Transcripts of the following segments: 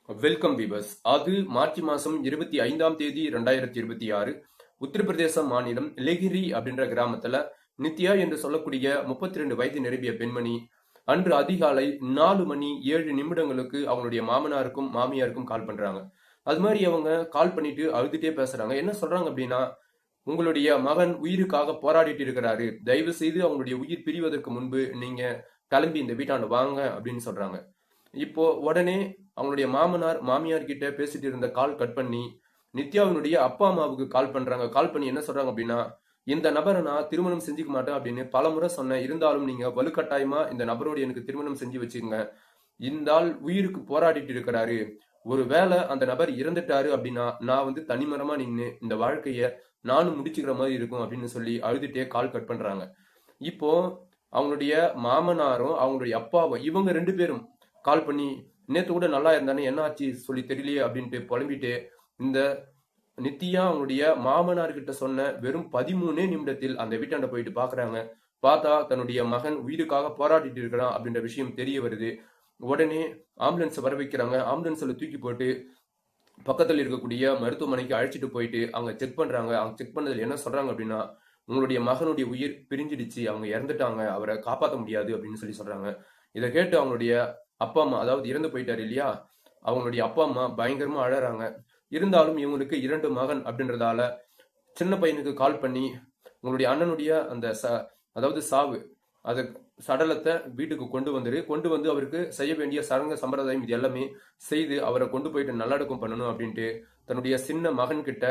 Welcome viewers. அது March மாசம் 25ஆம் தேதி 2026 உத்தரப்பிரதேச மாநிலம் லெகிரி அப்படின்ற கிராமத்துல நித்யா என்று சொல்லக்கூடிய 32 வயது நிரம்பிய பெண்மணி அன்று அதிகாலை 4 மணி 7 நிமிடங்களுக்கு அவங்களுடைய மாமனாருக்கும் மாமியாருக்கும் கால் பண்றாங்க. அது மாதிரி அவங்க கால் பண்ணிட்டு அழுதுட்டே பேசுறாங்க. என்ன சொல்றாங்க அப்படின்னா, உங்களுடைய மகன் உயிருக்காக போராடிட்டு இருக்கிறாரு, தயவு செய்து அவங்களுடைய உயிர் பிரிவதற்கு முன்பு நீங்க கிளம்பி இந்த வீட்டாண்ட வாங்க அப்படின்னு சொல்றாங்க. இப்போ உடனே அவங்களுடைய மாமனார் மாமியார் கிட்ட பேசிட்டு இருந்த கால் கட் பண்ணி நித்யாவினுடைய அப்பா அம்மாவுக்கு கால் பண்றாங்க. கால் பண்ணி என்ன சொல்றாங்க அப்படின்னா, இந்த நபரை நான் திருமணம் செஞ்சுக்க மாட்டேன் அப்படின்னு பல முறை சொன்னேன், இருந்தாலும் நீங்க வலுக்கட்டாயமா இந்த நபரோடு எனக்கு திருமணம் செஞ்சு வச்சுக்கோங்க. இந்த ஆள் உயிருக்கு போராடிட்டு இருக்கிறாரு, ஒரு வேளை அந்த நபர் இறந்துட்டாரு அப்படின்னா நான் தனிமரமா நின்று இந்த வாழ்க்கைய நானும் முடிச்சுக்கிற மாதிரி இருக்கும் அப்படின்னு சொல்லி அழுதுட்டே கால் கட் பண்றாங்க. இப்போ அவங்களுடைய மாமனாரும் அவங்களுடைய அப்பாவும் இவங்க ரெண்டு பேரும் கால் பண்ணி நேத்து கூட நல்லா இருந்தானே என்ன ஆச்சு சொல்லி தெரியலையே அப்படின்ட்டு புலம்பிட்டு இந்த நித்யா அவங்களுடைய மாமனார் கிட்ட சொன்ன வெறும் 13 நிமிடத்தில் அந்த வீட்டாண்ட போயிட்டு பாக்குறாங்க. பார்த்தா தன்னுடைய மகன் உயிருக்காக போராடிட்டு இருக்கிறான் அப்படின்ற விஷயம் தெரிய வருது. உடனே ஆம்புலன்ஸ் வர வைக்கிறாங்க. ஆம்புலன்ஸ்ல தூக்கி போட்டு பக்கத்தில் இருக்கக்கூடிய மருத்துவமனைக்கு அழைச்சிட்டு போயிட்டு அவங்க செக் பண்றாங்க. அவங்க செக் பண்ணதுல என்ன சொல்றாங்க அப்படின்னா, உங்களுடைய மகனுடைய உயிர் பிரிஞ்சிடுச்சு, அவங்க இறந்துட்டாங்க, அவரை காப்பாற்ற முடியாது அப்படின்னு சொல்லி சொல்றாங்க. இதை கேட்டு அவங்களுடைய அப்பா அம்மா, அதாவது இறந்து போயிட்டாரு இல்லையா, அவங்களுடைய அப்பா அம்மா பயங்கரமா அழறாங்க. இருந்தாலும் இவங்களுக்கு 2 மகன் அப்படின்றதால சின்ன பையனுக்கு கால் பண்ணி உங்களுடைய அண்ணனுடைய அந்த அதாவது சாவு அது சடலத்தை வீட்டுக்கு கொண்டு வந்து அவருக்கு செய்ய வேண்டிய சடங்கு சம்பிரதாயம் இது எல்லாமே செய்து அவரை கொண்டு போயிட்டு நல்லடக்கம் பண்ணணும் அப்படின்ட்டு தன்னுடைய சின்ன மகன் கிட்ட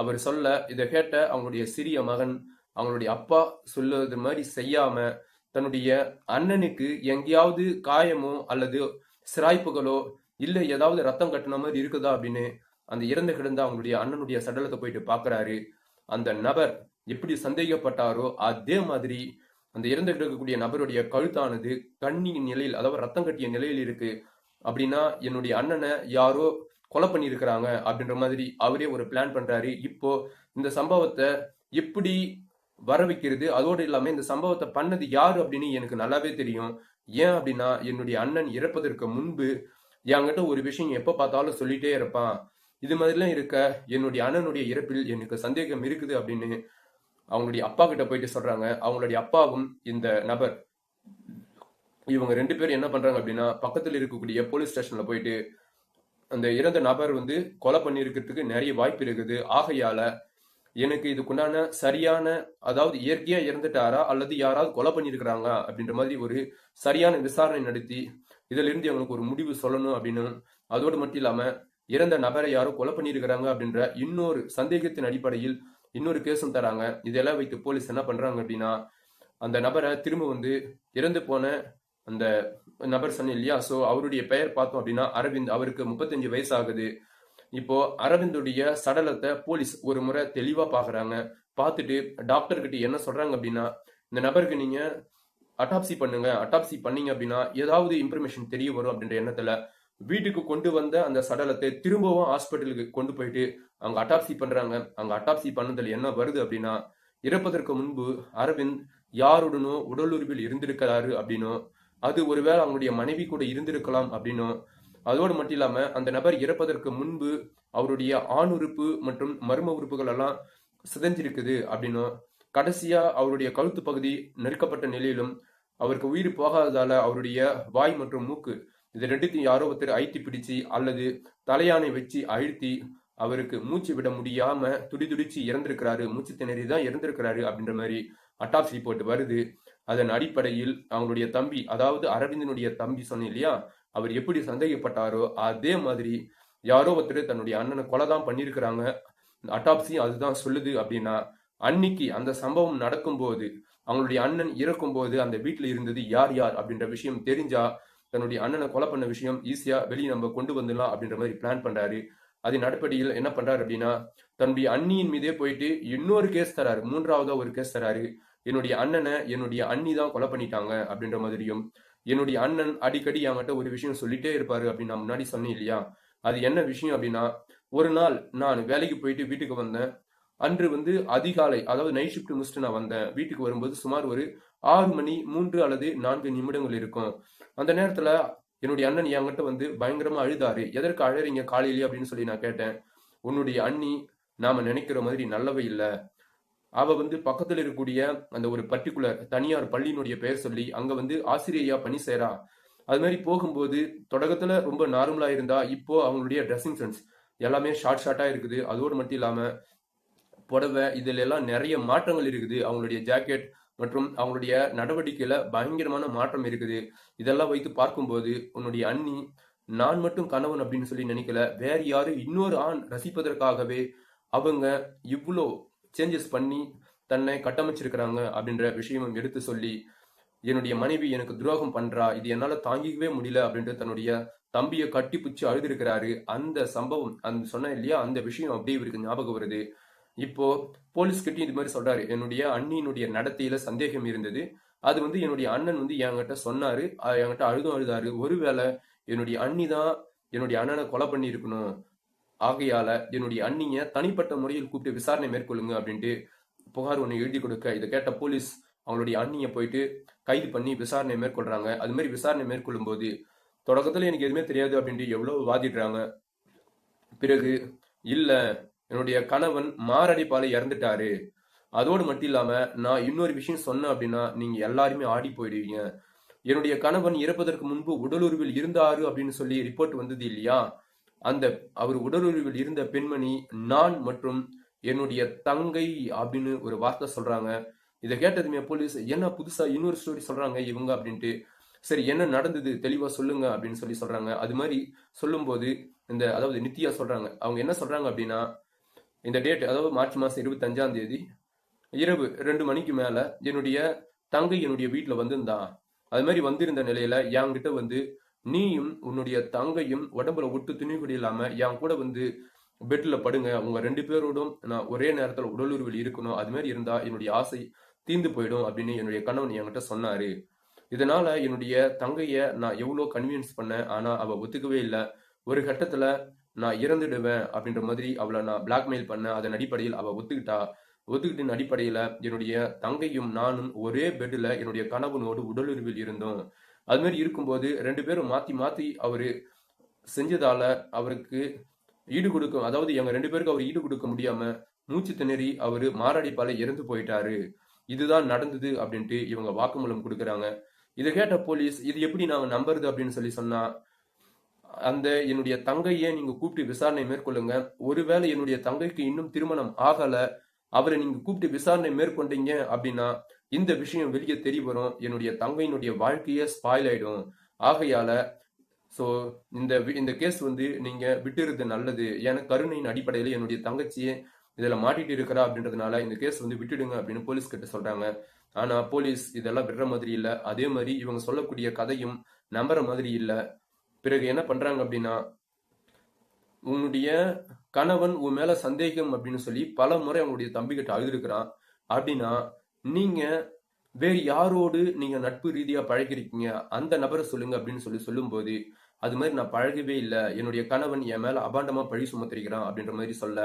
அவர் சொல்ல, இதை கேட்ட அவங்களுடைய சிறிய மகன் அவங்களுடைய அப்பா சொல்லுவது மாதிரி செய்யாம தன்னுடைய அண்ணனுக்கு எங்கேயாவது காயமோ அல்லது சிராய்ப்புகளோ இல்ல ஏதாவது ரத்தம் கட்டின மாதிரி இருக்குதா அப்படின்னு அந்த இறந்து கிடந்த அவங்களுடைய அண்ணனுடைய சடலத்தை போயிட்டு பாக்குறாரு. அந்த நபர் எப்படி சந்தேகப்பட்டாரோ அதே மாதிரி அந்த இறந்து கிடக்கக்கூடிய நபருடைய கழுத்தானது கண்ணியின் நிலையில், அதாவது ரத்தம் கட்டிய நிலையில் இருக்கு. அப்படின்னா என்னுடைய அண்ணனை யாரோ கொலை பண்ணியிருக்கிறாங்க அப்படின்ற மாதிரி அவரே ஒரு பிளான் பண்றாரு. இப்போ இந்த சம்பவத்தை எப்படி வர வைக்கிறது, அதோடு இல்லாம இந்த சம்பவத்தை பண்ணது யாரு அப்படின்னு எனக்கு நல்லாவே தெரியும். ஏன் அப்படின்னா என்னுடைய அண்ணன் இறப்பதற்கு முன்பு என்கிட்ட ஒரு விஷயம் எப்ப பார்த்தாலும் சொல்லிட்டே இருப்பான். இது மாதிரிலாம் இருக்க என்னுடைய அண்ணனுடைய இறப்பில் எனக்கு சந்தேகம் இருக்குது அப்படின்னு அவங்களுடைய அப்பா கிட்ட போயிட்டு சொல்றாங்க. அவங்களுடைய அப்பாவும் இந்த நபர் இவங்க 2 பேரும் என்ன பண்றாங்க அப்படின்னா, பக்கத்தில் இருக்கக்கூடிய போலீஸ் ஸ்டேஷன்ல போயிட்டு அந்த இறந்த நபர் கொலை பண்ணியிருக்கிறதுக்கு நிறைய வாய்ப்பு இருக்குது, ஆகையால எனக்கு இதுக்குண்டான சரியான, அதாவது இயற்கையா இறந்துட்டாரா அல்லது யாராவது கொலை பண்ணியிருக்கிறாங்க அப்படின்ற மாதிரி ஒரு சரியான விசாரணை நடத்தி இதுல இருந்து அவங்களுக்கு ஒரு முடிவு சொல்லணும் அப்படின்னு, அதோடு மட்டும் இல்லாம இறந்த நபரை யாரும் கொலை பண்ணியிருக்கிறாங்க அப்படின்ற இன்னொரு சந்தேகத்தின் அடிப்படையில் இன்னொரு கேஸும் தராங்க. இதெல்லாம் வைத்து போலீஸ் என்ன பண்றாங்க அப்படின்னா, அந்த நபரை திரும்ப இறந்து போன அந்த நபர் சொன்ன இல்லையா, சோ அவருடைய பெயர் பார்த்தோம் அப்படின்னா அரவிந்த், அவருக்கு 35 வயசு ஆகுது. இப்போ அரவிந்துடைய சடலத்தை போலீஸ் ஒரு முறை தெளிவா பாக்குறாங்க. பார்த்துட்டு டாக்டர் கிட்ட என்ன சொல்றாங்க அப்படின்னா, இந்த நபருக்கு நீங்க அட்டாப்சி பண்ணுங்க, அட்டாப்சி பண்ணீங்க அப்படின்னா ஏதாவது இன்ஃபர்மேஷன் தெரிய வரும் அப்படின்ற எண்ணத்துல வீட்டுக்கு கொண்டு வந்த அந்த சடலத்தை திரும்பவும் ஹாஸ்பிட்டலுக்கு கொண்டு போயிட்டு அவங்க அட்டாப்சி பண்றாங்க. அங்க அட்டாப்சி பண்ணதுல என்ன வருது அப்படின்னா, இறப்பதற்கு முன்பு அரவிந்த் யாருடனோ உடலுறவில் இருந்திருக்கிறாரு அப்படின்னும், அது ஒருவேளை அவங்களுடைய மனைவி கூட இருந்திருக்கலாம் அப்படின்னும், அதோடு மட்டும் இல்லாம அந்த நபர் இறப்பதற்கு முன்பு அவருடைய ஆண் உறுப்பு மற்றும் மர்ம உறுப்புகள் எல்லாம் சிதைஞ்சிருக்குது அப்படின்னும், கடைசியா அவருடைய கழுத்து பகுதி நெருக்கப்பட்ட நிலையிலும் அவருக்கு உயிர் போகாததால அவருடைய வாய் மற்றும் மூக்கு இது ரெண்டுத்தையும் யாரோ ஒருத்தர் அழுத்தி பிடிச்சு அல்லது தலையானை வச்சு அழுத்தி அவருக்கு மூச்சு விட முடியாம துடிதுடிச்சு இறந்திருக்கிறாரு, மூச்சு திணறி தான் இறந்திருக்கிறாரு அப்படின்ற மாதிரி அட்டாப்சி ரிப்போர்ட் வருது. அதன் அடிப்படையில் அவங்களுடைய தம்பி, அதாவது அரவிந்தனுடைய தம்பி சொன்னேன் இல்லையா, அவர் எப்படி சந்தேகப்பட்டாரோ அதே மாதிரி யாரோ ஒருத்தர் தன்னுடைய அண்ணனை கொலை தான் பண்ணியிருக்கிறாங்க, அட்டாப்சி அதுதான் சொல்லுது அப்படின்னா, அன்னைக்கு அந்த சம்பவம் நடக்கும்போது அவங்களுடைய அண்ணன் இறக்கும்போது அந்த வீட்டுல இருந்தது யார் யார் அப்படின்ற விஷயம் தெரிஞ்சா தன்னுடைய அண்ணனை கொலை பண்ண விஷயம் ஈஸியா வெளியே நம்ம கொண்டு வந்துடலாம் அப்படின்ற மாதிரி பிளான் பண்றாரு. அதன் அடிப்படையில் என்ன பண்றாரு அப்படின்னா, தன்னுடைய அண்ணியின் மீதே போயிட்டு இன்னொரு கேஸ் தராரு, 3ஆவதா ஒரு கேஸ் தராரு. என்னுடைய அண்ணனை என்னுடைய அண்ணி தான் கொலை பண்ணிட்டாங்க அப்படின்ற மாதிரியும், என்னுடைய அண்ணன் அடிக்கடி என்கிட்ட ஒரு விஷயம் சொல்லிட்டே இருப்பாரு அப்படின்னு நான் முன்னாடி சொன்னேன் இல்லையா, அது என்ன விஷயம் அப்படின்னா, ஒரு நாள் நான் வேலைக்கு போயிட்டு வீட்டுக்கு வந்தேன். அன்று அதிகாலை, அதாவது நைட் ஷிஃப்ட் முடிச்சுட்டு நான் வந்தேன். வீட்டுக்கு வரும்போது சுமார் ஒரு 6 மணி 3 அல்லது 4 நிமிடங்கள் இருக்கும். அந்த நேரத்துல என்னுடைய அண்ணன் என்கிட்ட வந்து பயங்கரமா அழுதாரு. எதற்கு அழறீங்க காலையிலேயே அப்படின்னு சொல்லி நான் கேட்டேன். உன்னுடைய அண்ணி நாம நினைக்கிற மாதிரி நல்லவே இல்ல. அவ வந்து பக்கத்துல இருக்கக்கூடிய அந்த ஒரு பர்ட்டிகுலர் தனியார் பள்ளியினுடைய பெயர் சொல்லி அங்க வந்து ஆசிரியையா பணி செய்றா. அது மாதிரி போகும்போது தொடக்கத்துல ரொம்ப நார்மலா இருந்தா, இப்போ அவங்களுடைய ட்ரெஸ்ஸிங் சென்ஸ் எல்லாமே ஷார்ட்டா இருக்குது. அதோடு மட்டும் இல்லாம புடவை இதுல எல்லாம் நிறைய மாற்றங்கள் இருக்குது. அவங்களுடைய ஜாக்கெட் மற்றும் அவங்களுடைய நடவடிக்கையில பயங்கரமான மாற்றம் இருக்குது. இதெல்லாம் வைத்து பார்க்கும்போது உன்னுடைய அண்ணி நான் மட்டும் கணவன் அப்படின்னு சொல்லி நினைக்கல. வேற யாரும் இன்னொரு ஆண் ரசிப்பதற்காகவே அவங்க இவ்வளோ சேஞ்சஸ் பண்ணி தன்னை கட்டமைச்சிருக்கிறாங்க அப்படின்ற விஷயமும் எடுத்து சொல்லி, என்னுடைய மனைவி எனக்கு துரோகம் பண்றா, இது என்னால தாங்கிக்கவே முடியல அப்படின்ட்டு தன்னுடைய தம்பியை கட்டி பிடிச்சு அழுதுருக்கிறாரு. அந்த சம்பவம் அந்த சொன்னேன் இல்லையா, அந்த விஷயம் அப்படியே இவருக்கு ஞாபகம் வருது. இப்போ போலீஸ் கிட்டயும் இது மாதிரி சொல்றாரு. என்னுடைய அண்ணியினுடைய நடத்தையில சந்தேகம் இருந்தது. அது வந்து என்னுடைய அண்ணன் வந்து என்கிட்ட சொன்னாரு. என்கிட்ட அழுதாரு. ஒருவேளை என்னுடைய அண்ணி தான் என்னுடைய அண்ணனை கொலை பண்ணி இருக்கணும். ஆகையால என்னுடைய அண்ணிய தனிப்பட்ட முறையில் கூப்பிட்டு விசாரணை மேற்கொள்ளுங்க அப்படின்ட்டு புகார் ஒன்று எழுதி கொடுக்க, இதை கேட்ட போலீஸ் அவங்களுடைய அண்ணிய போயிட்டு கைது பண்ணி விசாரணை மேற்கொள்றாங்க. அது மாதிரி விசாரணை மேற்கொள்ளும் போது தொடக்கத்துல எனக்கு எதுவுமே தெரியாது அப்படின்ட்டு எவ்வளவு வாதிடுறாங்க. பிறகு இல்ல என்னுடைய கணவன் மாரடைப்பால இறந்துட்டாரு. அதோடு மட்டும் இல்லாம நான் இன்னொரு விஷயம் சொன்னேன் அப்படின்னா நீங்க எல்லாருமே ஆடி போயிடுவீங்க. என்னுடைய கணவன் இறப்பதற்கு முன்பு உடலுறவில் இருந்தாரு அப்படின்னு சொல்லி ரிப்போர்ட் வந்தது இல்லையா, அந்த அவர் உடலுறவில் இருந்த பெண்மணி நான் மற்றும் என்னுடைய தங்கை அப்படின்னு ஒரு வார்த்தை சொல்றாங்க. இதை கேட்டதுமே போலீஸ் என்ன புதுசா இன்னொரு ஸ்டோரி சொல்றாங்க இவங்க அப்படின்ட்டு, சரி என்ன நடந்தது தெளிவா சொல்லுங்க அப்படின்னு சொல்லி சொல்றாங்க. அது மாதிரி சொல்லும்போது அதாவது நித்யா சொல்றாங்க. அவங்க என்ன சொல்றாங்க அப்படின்னா, இந்த டேட் அதாவது மார்ச் மாசம் 25ஆம் தேதி இரவு 2 மணிக்கு மேல என்னுடைய தங்கை என்னுடைய வீட்டுல வந்திருந்தா. அது மாதிரி வந்திருந்த நிலையில என்கிட்ட வந்து நீயும் உன்னுடைய தங்கையும் உடம்புல ஒட்டு துணி கூட இல்லாம என் கூட வந்து பெட்ல படுங்க, உங்க 2 பேரோடும் நான் ஒரே நேரத்துல உடலுறவில் இருக்கணும், அது மாதிரி இருந்தா என்னுடைய ஆசை தீந்து போயிடும் அப்படின்னு என்னுடைய கணவன் என்கிட்ட சொன்னாரு. இதனால என்னுடைய தங்கைய நான் எவ்வளோ கன்வின்ஸ் பண்ணேன். ஆனா அவ ஒத்துக்கவே இல்லை. ஒரு கட்டத்துல நான் இறந்துடுவேன் அப்படின்ற மாதிரி அவளை நான் பிளாக்மெயில் பண்ணேன். அதன் அடிப்படையில் அவ ஒத்துக்கிட்டா. ஒத்துக்கிட்டின் அடிப்படையில என்னுடைய தங்கையும் நானும் ஒரே பெட்ல என்னுடைய கணவனோடு உடலுறவில் இருந்தோம். அது மாதிரி இருக்கும்போது 2 பேரும் மாத்தி மாத்தி அவரு செஞ்சதால அவருக்கு ஈடு கொடுக்க, அதாவது எங்க 2 பேருக்கு அவர் ஈடு கொடுக்க முடியாம மூச்சு திணறி அவரு மாரடைப்பால இறந்து போயிட்டாரு. இதுதான் நடந்தது அப்படின்ட்டு இவங்க வாக்குமூலம் கொடுக்குறாங்க. இதை கேட்ட போலீஸ் இது எப்படி நாங்க நம்புறது அப்படின்னு சொல்லி சொன்னா, என்னுடைய தங்கையை நீங்க கூப்பிட்டு விசாரணை மேற்கொள்ளுங்க. ஒருவேளை என்னுடைய தங்கைக்கு இன்னும் திருமணம் ஆகல, அவரை நீங்க கூப்பிட்டு விசாரணை மேற்கொண்டீங்க அப்படின்னா இந்த விஷயம் வெளியே தெரிய வரும். என்னுடைய தங்கையினுடைய வாழ்க்கையே ஸ்பாயில் ஆயிடும். ஆகையால ஸோ இந்த கேஸ் வந்து நீங்க விட்டுறது நல்லது. ஏன்னா கருணையின் அடிப்படையில் என்னுடைய தங்கச்சியே இதுல மாட்டிட்டு இருக்கிறா அப்படின்றதுனால இந்த கேஸ் வந்து விட்டுடுங்க அப்படின்னு போலீஸ் கிட்ட சொல்றாங்க. ஆனா போலீஸ் இதெல்லாம் விடுற மாதிரி இல்ல. அதே மாதிரி இவங்க சொல்லக்கூடிய கதையும் நம்புற மாதிரி இல்ல. பிறகு என்ன பண்றாங்க அப்படின்னா, உன்னுடைய கணவன் உன் மேல சந்தேகம் அப்படின்னு சொல்லி பல முறை அவங்களுடைய தம்பி கிட்ட அழுதுருக்கிறான். அப்படின்னா நீங்க வேறு யாரோடு நீங்க நட்பு ரீதியா பழகிருக்கீங்க, அந்த நபரை சொல்லுங்க அப்படின்னு சொல்லி சொல்லும்போது, அது மாதிரி நான் பழகவே இல்லை, என்னுடைய கணவன் என் மேல அபாண்டமா பழி சுமத்திருக்கிறான் அப்படின்ற மாதிரி சொல்ல,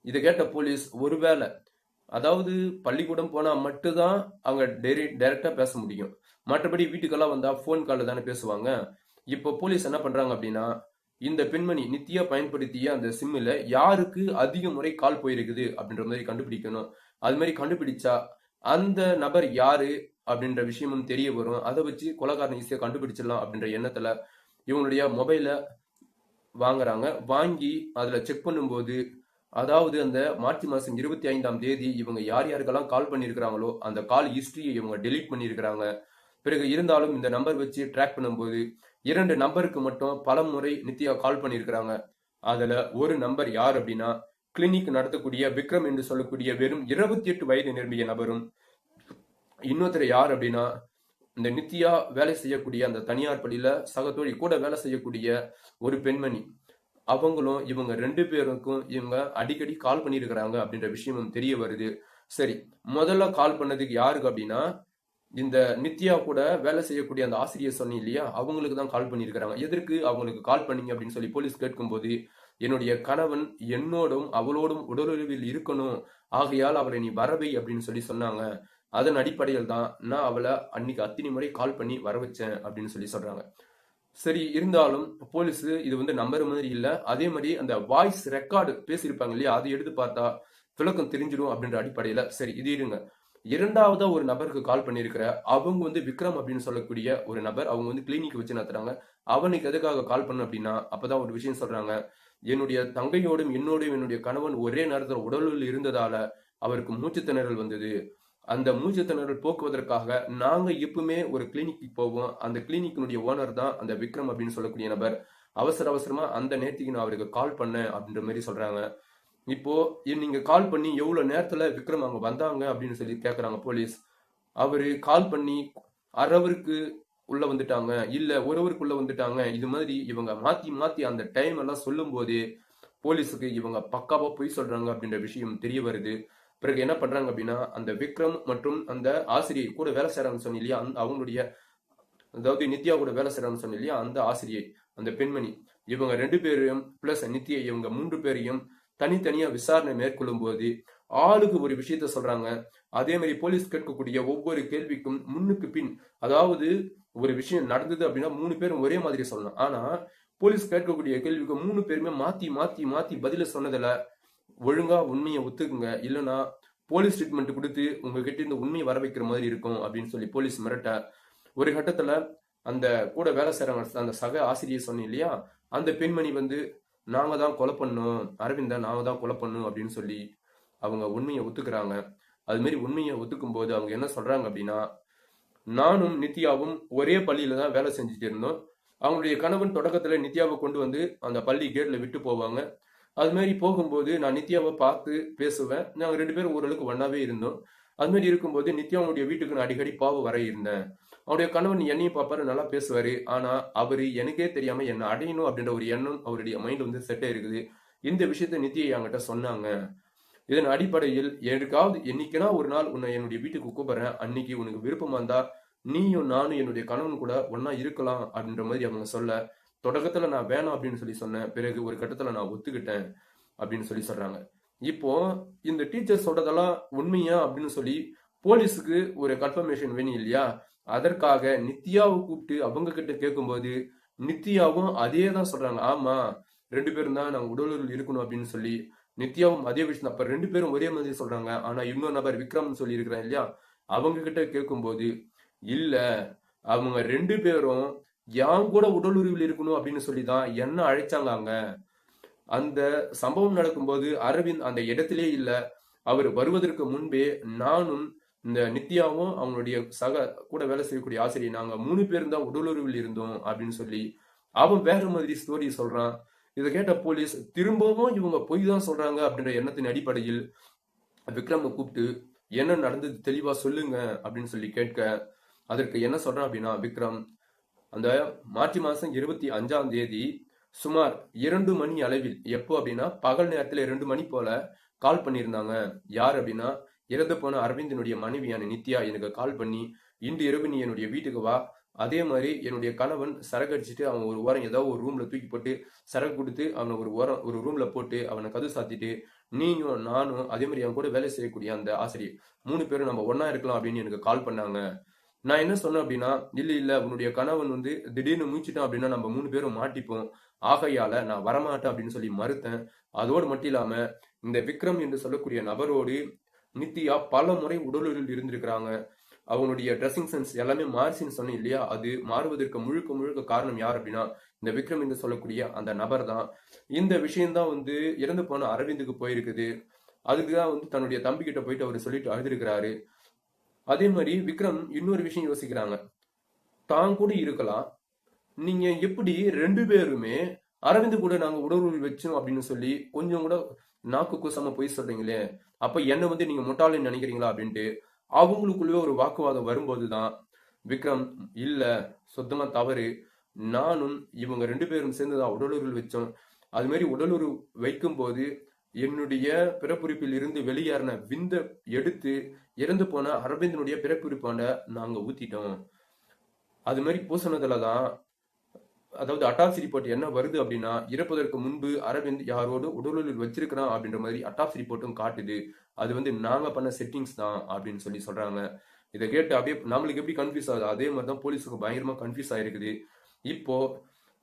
இதை கேட்ட போலீஸ் ஒருவேளை அதாவது பள்ளிக்கூடம் போனா மட்டும்தான் அவங்க டைரக்டா பேச முடியும். மற்றபடி வீட்டுக்கெல்லாம் வந்தா போன் கால்ல தானே பேசுவாங்க. இப்போ போலீஸ் என்ன பண்றாங்க அப்படின்னா, இந்த பெண்மணி நித்யா பயன்படுத்திய அந்த சிம்மில் யாருக்கு அதிக முறை கால் போயிருக்குது அப்படின்ற மாதிரி கண்டுபிடிக்கணும். அது மாதிரி கண்டுபிடிச்சா அந்த நபர் யாரு அப்படின்ற விஷயமும் தெரிய வரும். அதை வச்சு கொலைகாரன் ஈஸியா கண்டுபிடிச்சிடலாம் அப்படின்ற எண்ணத்துல இவங்களுடைய மொபைல வாங்குறாங்க. வாங்கி அதுல செக் பண்ணும்போது, அதாவது அந்த மார்ச் மாசம் 25ஆம் தேதி இவங்க யார் யாருக்கெல்லாம் கால் பண்ணியிருக்கிறாங்களோ அந்த கால் ஹிஸ்டரியை இவங்க டெலீட் பண்ணியிருக்கிறாங்க. பிறகு இருந்தாலும் இந்த நம்பர் வச்சு ட்ராக் பண்ணும்போது 2 நம்பருக்கு மட்டும் பல முறை நித்யா கால் பண்ணியிருக்கிறாங்க. அதுல ஒரு நம்பர் யார் அப்படின்னா, கிளினிக் நடத்தக்கூடிய விக்ரம் என்று சொல்லக்கூடிய வெறும் 28 வயது நிரம்பிய நபரும், இன்னொருத்தர் யார் அப்படின்னா இந்த நித்யா வேலை செய்யக்கூடிய அந்த தனியார் பள்ளியில சக தோழி கூட வேலை செய்யக்கூடிய ஒரு பெண்மணி. அவங்களும் இவங்க 2 பேருக்கும் இவங்க அடிக்கடி கால் பண்ணியிருக்கிறாங்க அப்படின்ற விஷயமும் தெரிய வருது. சரி, முதல்ல கால் பண்ணதுக்கு யாருக்கு அப்படின்னா, இந்த நித்யா கூட வேலை செய்யக்கூடிய அந்த ஆசிரியர் சொன்னீங்க இல்லையா, அவங்களுக்கு தான் கால் பண்ணியிருக்கிறாங்க. எதற்கு அவங்களுக்கு கால் பண்ணீங்க அப்படின்னு சொல்லி போலீஸ் கேட்கும்போது, என்னுடைய கணவன் என்னோடும் அவளோடும் உடலுறவில் இருக்கணும், ஆகையால் அவளை நீ வரவை அப்படின்னு சொல்லி சொன்னாங்க. அதன் அடிப்படையில் தான் நான் அவளை அன்னைக்கு அத்தனை முறை கால் பண்ணி வர வச்சேன் அப்படின்னு சொல்லி சொல்றாங்க. சரி இருந்தாலும் போலீஸ் இது வந்து நம்புற மாதிரி இல்ல. அதே மாதிரி அந்த வாய்ஸ் ரெக்கார்டு பேசியிருப்பாங்க இல்லையா? அதை எடுத்து பார்த்தா விளக்கம் தெரிஞ்சிடும் அப்படின்ற அடிப்படையில சரி இது இருங்க. இரண்டாவதா ஒரு நபருக்கு கால் பண்ணியிருக்கிற அவங்க வந்து விக்ரம் அப்படின்னு சொல்லக்கூடிய ஒரு நபர். அவங்க வந்து கிளினிக் வச்சு நடத்துறாங்க. அவனுக்கு எதுக்காக கால் பண்ண அப்படின்னா அப்பதான் ஒரு விஷயம் சொல்றாங்க. என்னுடைய தங்கையோடும் என்னோடும் என்னுடைய கணவன் ஒரே நேரத்தில் உடலில் இருந்ததால அவருக்கு மூச்சு திணறல் வந்தது. அந்த மூச்சு திணறல் போக்குவதற்காக நாங்க எப்பவுமே ஒரு கிளினிக்கு போவோம். அந்த கிளினிக்கினுடைய ஓனர் தான் அந்த விக்ரம் அப்படின்னு சொல்லக்கூடிய நபர். அவசர அவசரமா அந்த நேரத்துக்கு நான் அவருக்கு கால் பண்ணேன் அப்படின்ற மாதிரி சொல்றாங்க. இப்போ நீங்க கால் பண்ணி எவ்வளவு நேரத்துல விக்ரம் அங்க வந்தாங்க அப்படின்னு சொல்லி கேக்குறாங்க போலீஸ். அவரு கால் பண்ணி அரவருக்கு உள்ள வந்துட்டாங்க, இல்ல ஒரு ஹவருக்குள்ள வந்துட்டாங்க. இது மாதிரி இவங்க மாத்தி மாத்தி அந்த டைம் எல்லாம் சொல்லும் போதே போலீஸுக்கு இவங்க பக்காவா பொய் சொல்றாங்க அப்படின்ற விஷயம் தெரிய வருது. பிறகு என்ன பண்றாங்க அப்படின்னா அந்த விக்ரம் மற்றும் அந்த ஆசிரியை கூட வேலை செய்யறாங்கன்னு சொன்னீங்க இல்லையா? அவங்களுடைய அதாவது நித்யா கூட வேலை செய்யறாங்கன்னு சொன்னீங்க இல்லையா? அந்த ஆசிரியை, அந்த பெண்மணி, இவங்க 2 பேரையும் பிளஸ் நித்யா இவங்க 3 பேரையும் தனித்தனியா விசாரணை மேற்கொள்ளும் போது ஆளுக்கு ஒரு விஷயத்த சொல்றாங்க. அதே மாதிரி போலீஸ் கேட்கக்கூடிய ஒவ்வொரு கேள்விக்கும் முன்னுக்கு பின், அதாவது ஒரு விஷயம் நடந்தது அப்படின்னா 3 பேரும் ஒரே மாதிரி சொல்லலாம். ஆனா போலீஸ் கேட்கக்கூடிய கேள்விக்கு 3 பேருமே மாத்தி மாத்தி மாத்தி பதில சொன்னதுல ஒழுங்கா உண்மையை ஒத்துக்குங்க, இல்லைன்னா போலீஸ் ட்ரீட்மெண்ட் கொடுத்து உங்ககிட்ட இந்த உண்மையை வர வைக்கிற மாதிரி இருக்கும் அப்படின்னு சொல்லி போலீஸ் மிரட்ட ஒரு கட்டத்துல அந்த கூட வேலை செய்யறவங்க அந்த சக ஆசிரியர் சொன்னீங்க இல்லையா? அந்த பெண்மணி வந்து நாங்க தான் கொலை பண்ணோம், அரவிந்தா நாங்க தான் கொலை பண்ணோம் அப்படின்னு சொல்லி அவங்க உண்மையை ஒத்துக்கிறாங்க. அது மாதிரி உண்மையை ஒத்துக்கும் போது அவங்க என்ன சொல்றாங்க அப்படின்னா, நானும் நித்யாவும் ஒரே பள்ளியில தான் வேலை செஞ்சுட்டு இருந்தோம். அவங்களுடைய கணவன் தொடக்கத்துல நித்யாவை கொண்டு வந்து அந்த பள்ளி கேட்ல விட்டு போவாங்க. அது மாதிரி போகும்போது நான் நித்யாவை பார்த்து பேசுவேன். நாங்க 2 பேரும் ஓரளவுக்கு ஒண்ணாவே இருந்தோம். அது மாதிரி இருக்கும்போது நித்யாவுடைய வீட்டுக்கு நான் அடிக்கடி பாவ வர இருந்தேன். அவருடைய கணவன் என்னையும் பார்ப்பாரு, நல்லா பேசுவாரு. ஆனா அவரு எனக்கே தெரியாம என்ன அடையணும் அப்படின்ற ஒரு எண்ணம் அவருடைய மைண்ட் வந்து செட் ஆயிருக்குது. இந்த விஷயத்த நித்யா என்கிட்ட சொன்னாங்க. இதன் அடிப்படையில் எனக்காவது என்னைக்குனா ஒரு நாள் உன்னை என்னுடைய வீட்டுக்கு கூப்பிடுறேன். அன்னைக்கு உனக்கு விருப்பமா இருந்தா நீயும் நானும் என்னுடைய கணவன் கூட ஒன்னா இருக்கலாம் அப்படின்ற மாதிரி அவங்க சொல்ல, தொடக்கத்துல நான் வேணாம் அப்படின்னு சொல்லி சொன்னேன். பிறகு ஒரு கட்டத்துல நான் ஒத்துக்கிட்டேன் அப்படின்னு சொல்லி சொல்றாங்க. இப்போ இந்த டீச்சர் சொல்றதெல்லாம் உண்மையா அப்படின்னு சொல்லி போலீஸுக்கு ஒரு கன்ஃபர்மேஷன் வேணும் இல்லையா? அதற்காக நித்யாவை கூப்பிட்டு அவங்க கிட்ட கேட்கும்போது நித்யாவும் அதே தான் சொல்றாங்க. ஆமா, 2 பேரும் தான் நாங்க உடலுறவில் இருக்கணும் அப்படின்னு சொல்லி நித்யாவும் அதே விஷயம். அப்ப 2 பேரும் ஒரே மாதிரி சொல்றாங்க. ஆனா இன்னொரு நபர் விக்ரம் சொல்லி இருக்கிறான் இல்லையா? அவங்க கிட்ட கேட்கும்போது இல்ல, அவங்க 2 பேரும் என் கூட உடலுறவில் இருக்கணும் அப்படின்னு சொல்லி தான் என்ன அழைச்சாங்க அங்க. அந்த சம்பவம் நடக்கும்போது அரவிந்த் அந்த இடத்திலே இல்ல. அவர் வருவதற்கு முன்பே நானும் இந்த நித்யாவும் அவங்களுடைய சக கூட வேலை செய்யக்கூடிய ஆசிரியர் நாங்க 3 பேரும் தான் உடலுறவில் இருந்தோம் அப்படின்னு சொல்லி அவன் வேற மாதிரி ஸ்டோரி சொல்றான். இதை கேட்ட போலீஸ் திரும்பவும் இவங்க பொய் தான் சொல்றாங்க அப்படின்ற எண்ணத்தின் அடிப்படையில் விக்ரமை கூப்பிட்டு என்ன நடந்தது தெளிவா சொல்லுங்க அப்படின்னு சொல்லி கேட்க, அதற்கு என்ன சொல்றான் அப்படின்னா விக்ரம், அந்த மார்ச் மாசம் 25ஆம் தேதி சுமார் 2 மணி அளவில், எப்போ அப்படின்னா பகல் நேரத்துல 2 மணி போல கால் பண்ணியிருந்தாங்க. யார் அப்படின்னா இறந்து போன அரவிந்தனுடைய மனைவியான நித்யா எனக்கு கால் பண்ணி, இன்று இரவு நீ என்னுடைய வீட்டுக்கு வா, அதே மாதிரி என்னுடைய கணவன் சரக்கு அடிச்சுட்டு அவன் ஒரு ஓரம் ஏதாவது ஒரு ரூம்ல தூக்கி போட்டு சரக்கு கொடுத்து அவனை ஒரு ஓரம் ஒரு ரூம்ல போட்டு அவனை கதவு சாத்திட்டு நீயும் நானும் அதே மாதிரி அவன் கூட வேலை செய்யக்கூடிய அந்த ஆசிரியர் 3 பேரும் நம்ம ஒன்னா இருக்கலாம் அப்படின்னு எனக்கு கால் பண்ணாங்க. நான் என்ன சொன்னேன் அப்படின்னா, இல்ல இல்ல உன்னுடைய கணவன் வந்து திடீர்னு மூச்சுட்டான் அப்படின்னா நம்ம 3 பேரும் மாட்டிப்போம். ஆகையால நான் வரமாட்டேன் அப்படின்னு சொல்லி மறுத்தேன். அதோடு மட்டும் இல்லாம இந்த விக்ரம் என்று சொல்லக்கூடிய நபரோடு நித்யா பல முறை உடலுறவில் இருந்திருக்கிறாங்க. அவனுடைய ட்ரெஸ்ஸிங் சென்ஸ் எல்லாமே மாறிச்சுன்னு சொன்னேன் இல்லையா? அது மாறுவதற்கு முழுக்க முழுக்க காரணம் யார் அப்படின்னா இந்த விக்ரம் என்று சொல்லக்கூடிய அந்த நபர் தான். இந்த விஷயம்தான் வந்து இறந்து போன அரவிந்துக்கு போயிருக்குது. அதுக்குதான் வந்து தன்னுடைய தம்பி கிட்ட போயிட்டு அவர் சொல்லிட்டு அழுதுருக்கிறாரு. அதே மாதிரி விக்ரம் இன்னொரு விஷயம் யோசிக்கிறாங்க. தான் கூட இருக்கலாம், நீங்க எப்படி 2 பேருமே அரவிந்த் கூட நாங்க உடலுறவு வச்சோம் அப்படின்னு சொல்லி கொஞ்சம் கூட நாக்கு கூசாம போய் சொல்றீங்களே, அப்ப என்ன வந்து நீங்க முட்டாள்னு நினைக்கிறீங்களா அப்படின்ட்டு அவங்களுக்குள்ளே ஒரு வாக்குவாதம் வரும்போதுதான் விக்ரம், இல்ல சுத்தமா தவறு, நானும் இவங்க 2 பேரும் சேர்ந்துதான் உடலுறவு வச்சோம். அது மாதிரி உடலுறவு வைக்கும் போது என்னுடைய பிறப்புறுப்பில் இருந்து வெளியேறின விந்த எடுத்து இறந்து போன அரவிந்தனுடைய பிறப்புறுப்பாண்ட நாங்க ஊத்திட்டோம். அது மாதிரி பூசணதுலதான், அதாவது அட்டாப்சி ரிப்போர்ட் என்ன வருது அப்படின்னா இறப்பதற்கு முன்பு அரவிந்த் யாரோடு உடலுறவில் வச்சிருக்கிறான் அப்படின்ற மாதிரி அட்டாப்சி ரிப்போர்ட்டும் காட்டுது. அது வந்து நாங்க பண்ண செட்டிங்ஸ் தான் அப்படின்னு சொல்லி சொல்றாங்க. இதை கேட்டு அப்படியே நம்மளுக்கு எப்படி கன்ஃபியூஸ் ஆகுது, அதே மாதிரிதான் போலீஸுக்கு பயங்கரமா கன்ஃபியூஸ் ஆயிருக்குது. இப்போ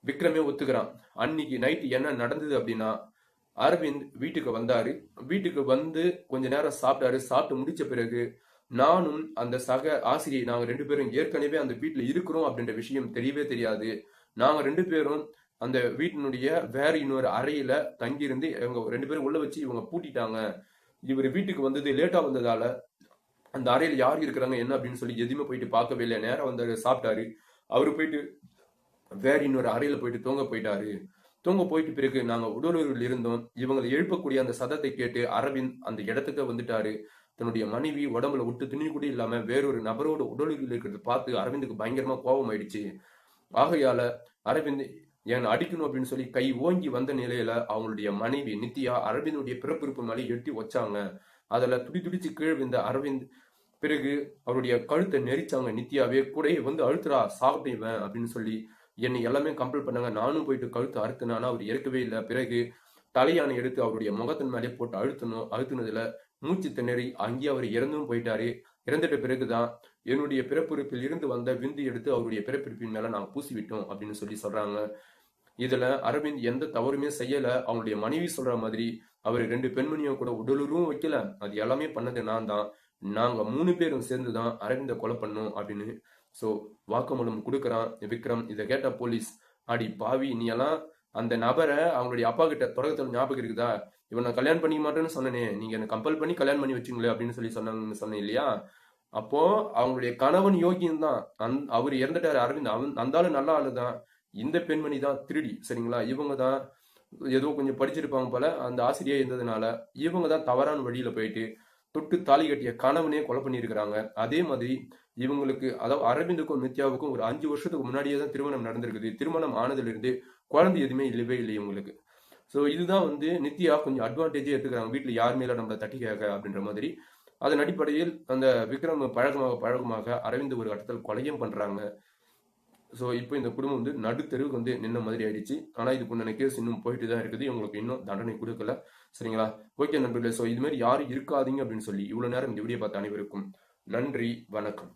விக்ரமே ஒத்துக்கிறான். அன்னைக்கு நைட் என்ன நடந்தது அப்படின்னா, அரவிந்த் வீட்டுக்கு வந்தாரு. வீட்டுக்கு வந்து கொஞ்ச நேரம் சாப்பிட்டாரு. சாப்பிட்டு முடிச்ச பிறகு நானும் அந்த சக ஆசிரியை நாங்க 2 பேரும் ஏற்கனவே அந்த வீட்டுல இருக்கிறோம் அப்படின்ற விஷயம் தெரியவே தெரியாது. நாங்க 2 பேரும் அந்த வீட்டினுடைய வேற இன்னொரு அறையில தங்கியிருந்து இவங்க 2 பேரும் உள்ள வச்சு இவங்க பூட்டிட்டாங்க. இவர் வீட்டுக்கு வந்தது லேட்டா வந்ததால அந்த அறையில யார் இருக்கிறாங்க என்ன அப்படின்னு சொல்லி எதுவுமே போயிட்டு பார்க்கவே இல்லை. நேரம் வந்தாரு, சாப்பிட்டாரு. அவரு போயிட்டு வேற இன்னொரு அறையில போயிட்டு தூங்க போயிட்டாரு. தூங்க போயிட்டு பிறகு நாங்க உடலூரில் இருந்தோம். இவங்களை எழுப்பக்கூடிய அந்த சத்தத்தை கேட்டு அரவிந்த் அந்த இடத்துக்கு வந்துட்டாரு. தன்னுடைய மனைவி உடம்புல விட்டு துணி கூட இல்லாம வேறொரு நபரோட உடலுறவில் இருக்கிறத பார்த்து அரவிந்துக்கு பயங்கரமா கோபம் ஆயிடுச்சு. ஆகையால அரவிந்த் என் அடிக்கணும் அப்படின்னு சொல்லி கை ஓங்கி வந்த நிலையில அவங்களுடைய மனைவி நித்யா அரவிந்துடைய பிறப்பிறப்பு மேலே எட்டி வச்சாங்க. அதுல துடி துடிச்சு கீழ் விழுந்த அரவிந்த் பிறகு அவருடைய கழுத்தை நெரிச்சாங்க. நித்யாவே கூட வந்து அழுத்துறா சாப்பிட்டேன் அப்படின்னு சொல்லி என்னை எல்லாமே கம்பல் பண்ணாங்க. நானும் போயிட்டு கழுத்து அறுத்துனானா அவர் இறக்கவே இல்லை. பிறகு தலையானை எடுத்து அவருடைய முகத்தின் மேலே போட்டு அழுத்துனதுல மூச்சு திணறி அங்கேயே அவர் இறந்தும் போயிட்டாரு. இறந்துட்ட பிறகுதான் என்னுடைய பிறப்புறுப்பில் இருந்து வந்த விந்து எடுத்து அவருடைய பிறப்பிறப்பின் மேல நாங்க பூசி விட்டோம் அப்படின்னு சொல்லி சொல்றாங்க. இதுல அரவிந்த் எந்த தவறுமே செய்யல. அவங்களுடைய மனைவி சொல்ற மாதிரி அவர் 2 பெண்மணியும் கூட உடலுறவும் வைக்கல. அது எல்லாமே பண்ணது நான் தான். நாங்க 3 பேரும் சேர்ந்துதான் அரவிந்த கொலை பண்ணோம் அப்படின்னு சோ வாக்குமூலம் கொடுக்கறான் விக்ரம். இதை கேட்ட போலீஸ், அடி பாவி நீ எல்லாம் அந்த நபரை அவங்களுடைய அப்பா கிட்ட தொடக்கத்துல ஞாபகம் இருக்குதா, இவன் நான் கல்யாணம் பண்ணிக்க மாட்டேன்னு சொன்னனே, நீங்க என்ன கம்பல் பண்ணி கல்யாணம் பண்ணி வச்சுங்களே அப்படின்னு சொல்லி சொன்னாங்கன்னு சொன்னேன் இல்லையா. அப்போ அவங்களுடைய கணவன் யோகியம் தான். அவர் இறந்துட்டாரு அரவிந்த். அந்த ஆளு நல்ல ஆளு தான். இந்த பெண்மணி தான் திருடி. சரிங்களா, இவங்க தான் ஏதோ கொஞ்சம் படிச்சிருப்பாங்க போல, அந்த ஆசிரியை இருந்ததுனால இவங்க தான் தவறான வழியில போயிட்டு தொட்டு தாலி கட்டிய கணவனே கொலை பண்ணியிருக்கிறாங்க. அதே மாதிரி இவங்களுக்கு, அதாவது அரவிந்துக்கும் நித்யாவுக்கும் ஒரு 5 வருஷத்துக்கு முன்னாடியே தான் திருமணம் நடந்திருக்குது. திருமணம் ஆனதிலிருந்து குழந்தை எதுவுமே இல்லவே இல்லை இவங்களுக்கு. ஸோ இதுதான் வந்து நித்யா கொஞ்சம் அட்வான்டேஜே எடுத்துக்கிறாங்க, வீட்டில் யாருமே இல்லை நம்மளை தட்டி கேட்க அப்படின்ற மாதிரி. அதன் அடிப்படையில் அந்த விக்ரம் பழகமாக அரவிந்த் ஒரு கட்டத்தில் கொலையும் பண்றாங்க. ஸோ இப்போ இந்த குடும்பம் வந்து நடுத்தெருவுக்கு வந்து நின்ன மாதிரி ஆயிடுச்சு. ஆனால் இதுக்குண்டான கேஸ் இன்னும் போயிட்டு தான் இருக்குது. இவங்களுக்கு இன்னும் தண்டனை கொடுக்கல. சரிங்களா, ஓகே நண்பர்களே. ஸோ இது மாதிரி யாரும் இருக்காதீங்க அப்படின்னு சொல்லி இவ்வளோ நேரம் இந்த வீடியோ பார்த்த அனைவருக்கும் நன்றி, வணக்கம்.